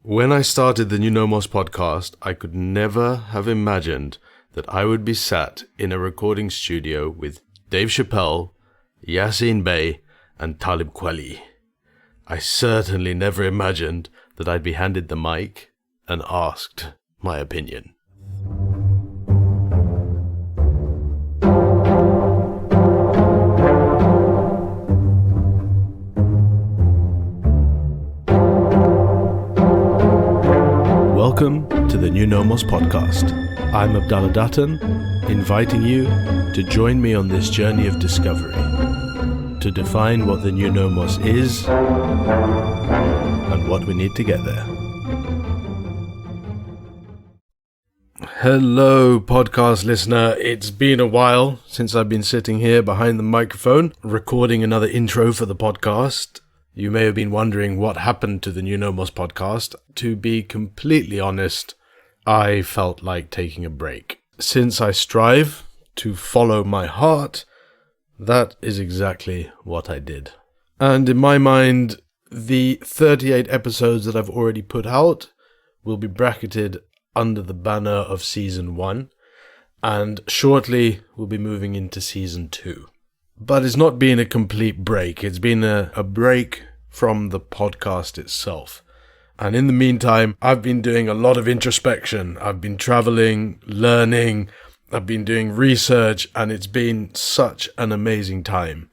When I started the new Nomos podcast, I could never have imagined that I would be sat in a recording studio with Dave Chapelle, Yasiin and Talib Kweli. I certainly never imagined that I'd be handed the mic and asked my opinion. Welcome to the New Nomos podcast. I'm Abdallah Dutton, inviting you to join me on this journey of discovery, to define what the new Nomos is and what we need to get there. Hello, podcast listener. It's been a while since I've been sitting here behind the microphone, recording another intro for the podcast. You may have been wondering what happened to the New Nomos podcast. To be completely honest, I felt like taking a break. Since I strive to follow my heart, that is exactly what I did. And in my mind, the 38 episodes that I've already put out will be bracketed under the banner of Season 1, and shortly we'll be moving into Season 2. But it's not been a complete break. It's been a break from the podcast itself. And in the meantime, I've been doing a lot of introspection. I've been traveling, learning, I've been doing research, and it's been such an amazing time.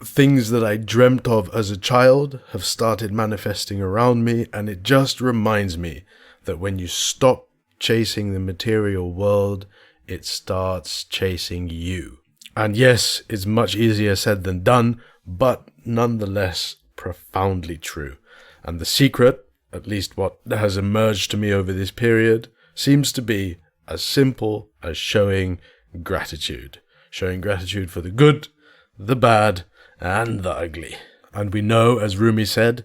Things that I dreamt of as a child have started manifesting around me, and it just reminds me that when you stop chasing the material world, it starts chasing you. And yes, it's much easier said than done, but nonetheless profoundly true. And the secret, at least what has emerged to me over this period, seems to be as simple as showing gratitude. Showing gratitude for the good, the bad, and the ugly. And we know, as Rumi said,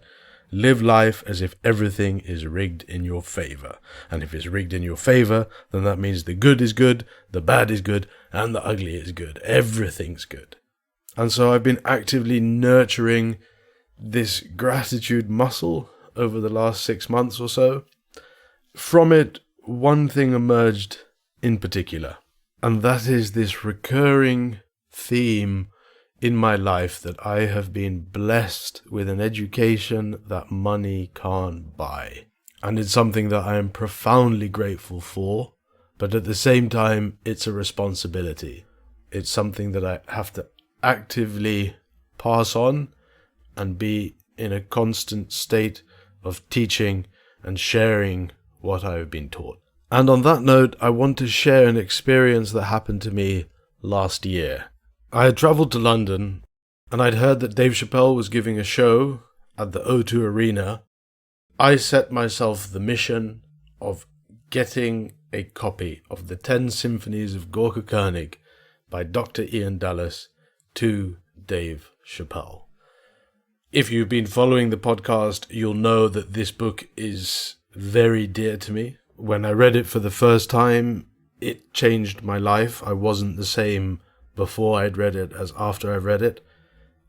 live life as if everything is rigged in your favor. And if it's rigged in your favor, then that means the good is good, the bad is good, and the ugly is good. Everything's good. And so I've been actively nurturing this gratitude muscle over the last 6 months or so. From it, one thing emerged in particular, and that is this recurring theme in my life that I have been blessed with an education that money can't buy. And it's something that I am profoundly grateful for, but at the same time, it's a responsibility. It's something that I have to actively pass on and be in a constant state of teaching and sharing what I have been taught. And on that note, I want to share an experience that happened to me last year. I had travelled to London, and I'd heard that Dave Chapelle was giving a show at the O2 Arena. I set myself the mission of getting a copy of the 10 Symphonies of Gorka Koenig by Dr. Ian Dallas to Dave Chapelle. If you've been following the podcast, you'll know that this book is very dear to me. When I read it for the first time, it changed my life. I wasn't the same before I'd read it as after I've read it.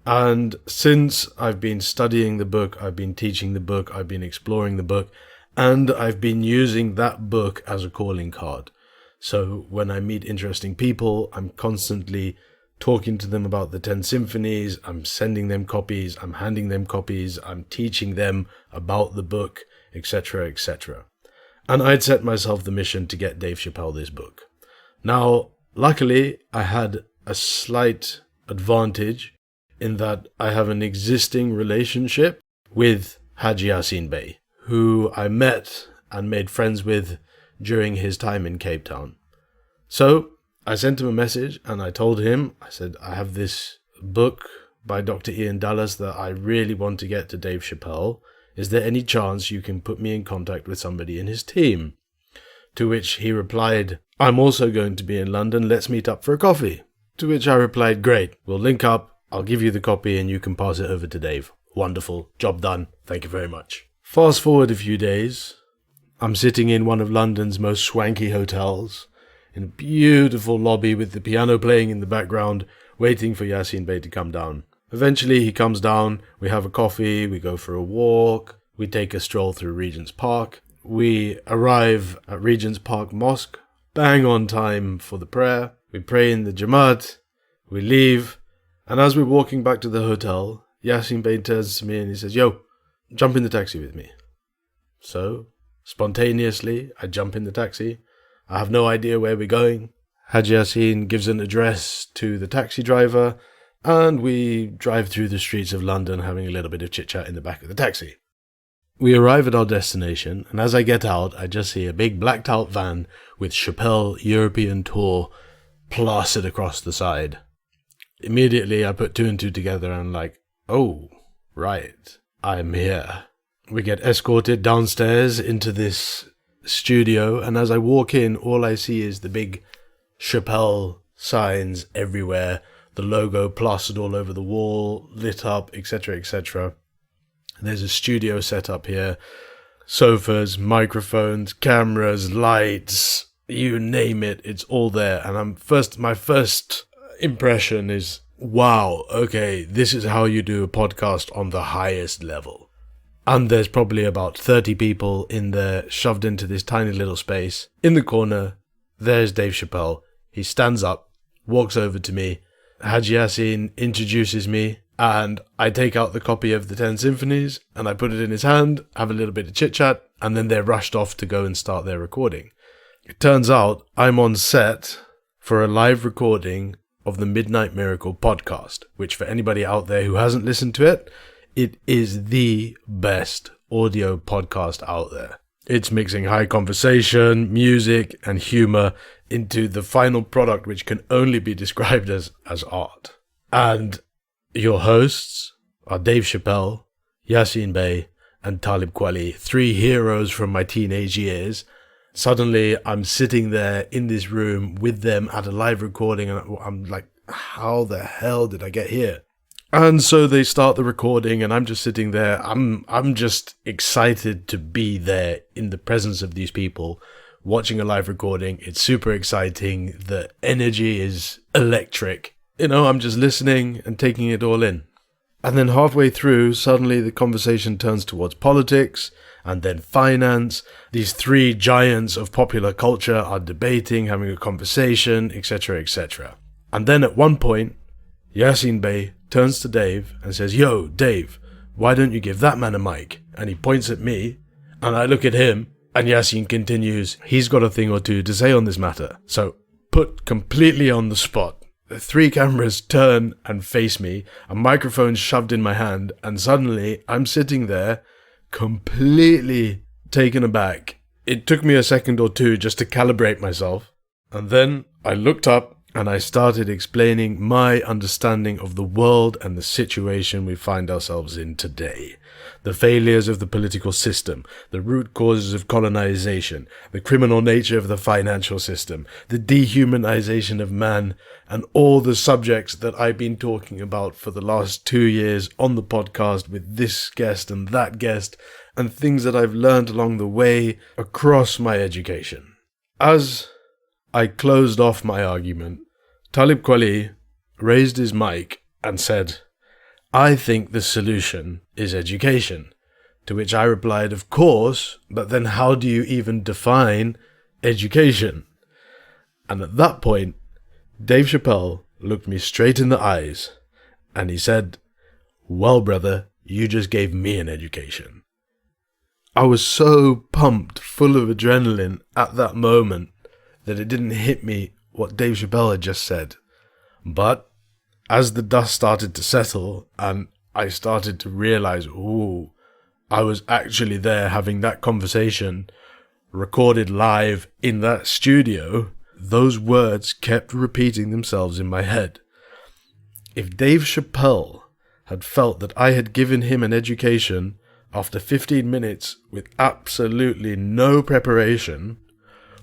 And since I've been studying the book, I've been teaching the book, I've been exploring the book, and I've been using that book as a calling card. So when I meet interesting people, I'm constantly talking to them about the 10 symphonies, I'm sending them copies, I'm handing them copies, I'm teaching them about the book, etc., etc. And I'd set myself the mission to get Dave Chapelle this book. Now, luckily, I had a slight advantage in that I have an existing relationship with Haji Yasiin, who I met and made friends with during his time in Cape Town. So I sent him a message and I told him, I said, I have this book by Dr. Ian Dallas that I really want to get to Dave Chapelle. Is there any chance you can put me in contact with somebody in his team? To which he replied, I'm also going to be in London, let's meet up for a coffee. To which I replied, great, we'll link up, I'll give you the copy and you can pass it over to Dave. Wonderful, job done, thank you very much. Fast forward a few days, I'm sitting in one of London's most swanky hotels, in a beautiful lobby with the piano playing in the background, waiting for Yasiin to come down. Eventually he comes down, we have a coffee, we go for a walk, We take a stroll through Regent's Park. We arrive at Regent's Park Mosque, bang on time for the prayer. We pray in the Jamaat. We leave. And as we're walking back to the hotel, Yasiin Bey turns to me and he says, "Yo, jump in the taxi with me." So, spontaneously, I jump in the taxi. I have no idea where we're going. Haj Yasiin gives an address to the taxi driver, and we drive through the streets of London having a little bit of chit-chat in the back of the taxi. We arrive at our destination, and as I get out, I just see a big blacked-out van with Chapelle European Tour plastered across the side. Immediately, I put two and two together and like, oh, right, I'm here. We get escorted downstairs into this studio, and as I walk in, all I see is the big Chapelle signs everywhere, the logo plastered all over the wall, lit up, etc., etc. There's a studio set up here, sofas, microphones, cameras, lights, you name it, it's all there. And my first impression is, wow, okay, this is how you do a podcast on the highest level. And there's probably about 30 people in there shoved into this tiny little space. In the corner, there's Dave Chapelle. He stands up, walks over to me. Haj Yasiin introduces me, and I take out the copy of the 10 Symphonies, and I put it in his hand, have a little bit of chit-chat, and then they're rushed off to go and start their recording. It turns out I'm on set for a live recording of the Midnight Miracle podcast, which for anybody out there who hasn't listened to it, it is the best audio podcast out there. It's mixing high conversation, music, and humor into the final product, which can only be described as art. And your hosts are Dave Chapelle, Yasiin Bey, and Talib Kweli, three heroes from my teenage years. Suddenly, I'm sitting there in this room with them at a live recording, and I'm like, how the hell did I get here? And so they start the recording, and I'm just sitting there. I'm just excited to be there in the presence of these people, watching a live recording. It's super exciting. The energy is electric. I'm just listening and taking it all in. And then halfway through, suddenly the conversation turns towards politics and then finance. These three giants of popular culture are debating, having a conversation, etc., etc. And then at one point, Yasiin Bey turns to Dave and says, "Yo, Dave, why don't you give that man a mic?" And he points at me, and I look at him, and Yasiin continues, he's got a thing or two to say on this matter. So, put completely on the spot, the three cameras turn and face me, a microphone shoved in my hand, and suddenly I'm sitting there completely taken aback. It took me a second or two just to calibrate myself, and then I looked up and I started explaining my understanding of the world and the situation we find ourselves in today. The failures of the political system, the root causes of colonization, the criminal nature of the financial system, the dehumanization of man, and all the subjects that I've been talking about for the last 2 years on the podcast with this guest and that guest, and things that I've learned along the way across my education. As I closed off my argument, Talib Kweli raised his mic and said, "I think the solution is education." To which I replied, "Of course, but then how do you even define education?" And at that point, Dave Chapelle looked me straight in the eyes and he said, "Well, brother, you just gave me an education." I was so pumped, full of adrenaline at that moment that it didn't hit me what Dave Chapelle had just said. But as the dust started to settle and I started to realize, I was actually there having that conversation recorded live in that studio, those words kept repeating themselves in my head. If Dave Chapelle had felt that I had given him an education after 15 minutes with absolutely no preparation,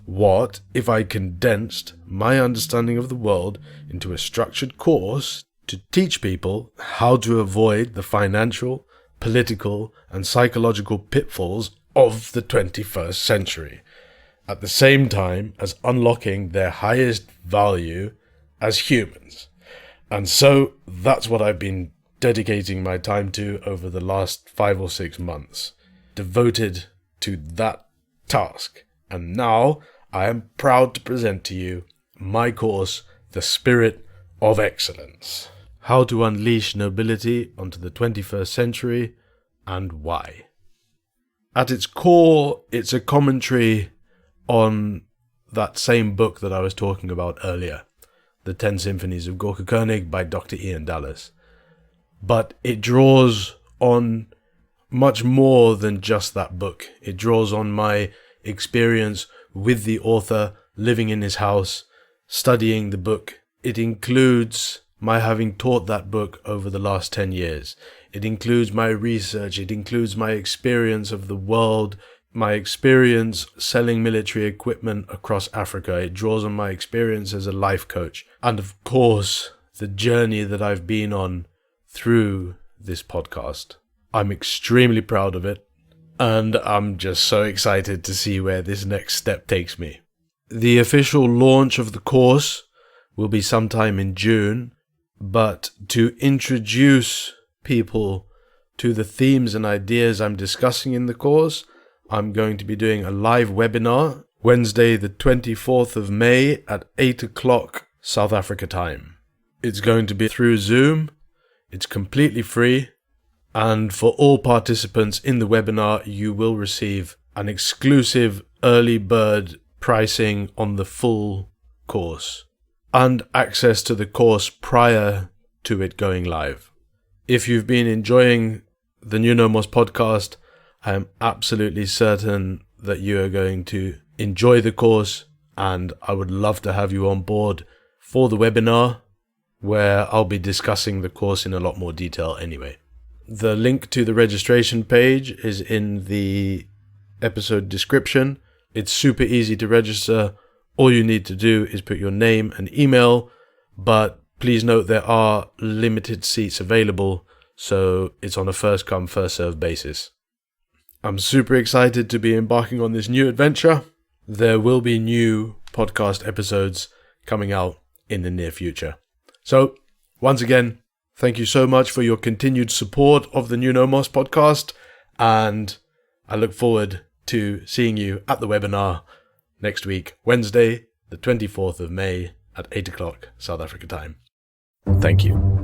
what if I condensed my understanding of the world into a structured course to teach people how to avoid the financial, political, and psychological pitfalls of the 21st century, at the same time as unlocking their highest value as humans? And so that's what I've been dedicating my time to over the last 5 or 6 months. devoted to that task. And now I am proud to present to you my course, The Spirit of Excellence. How to unleash nobility onto the 21st century and why. At its core, it's a commentary on that same book that I was talking about earlier, The 10 Symphonies of Gorka Koenig by Dr. Ian Dallas. But it draws on much more than just that book. It draws on my experience with the author, living in his house, studying the book. It includes my having taught that book over the last 10 years. It includes my research. It includes my experience of the world, my experience selling military equipment across Africa. It draws on my experience as a life coach. And of course, the journey that I've been on through this podcast. I'm extremely proud of it, and I'm just so excited to see where this next step takes me. The official launch of the course will be sometime in June, but to introduce people to the themes and ideas I'm discussing in the course, I'm going to be doing a live webinar Wednesday the 24th of May at 8 o'clock South Africa time. It's going to be through Zoom. It's completely free. And for all participants in the webinar, you will receive an exclusive early bird pricing on the full course and access to the course prior to it going live. If you've been enjoying the New Nomos podcast, I am absolutely certain that you are going to enjoy the course, and I would love to have you on board for the webinar where I'll be discussing the course in a lot more detail anyway. The link to the registration page is in the episode description. It's super easy to register. All you need to do is put your name and email, but please note there are limited seats available, so it's on a first come, first served basis. I'm super excited to be embarking on this new adventure. There will be new podcast episodes coming out in the near future. So, once again, thank you so much for your continued support of the New Nomos podcast, and I look forward to seeing you at the webinar next week, Wednesday, the 24th of May at 8 o'clock South Africa time. Thank you.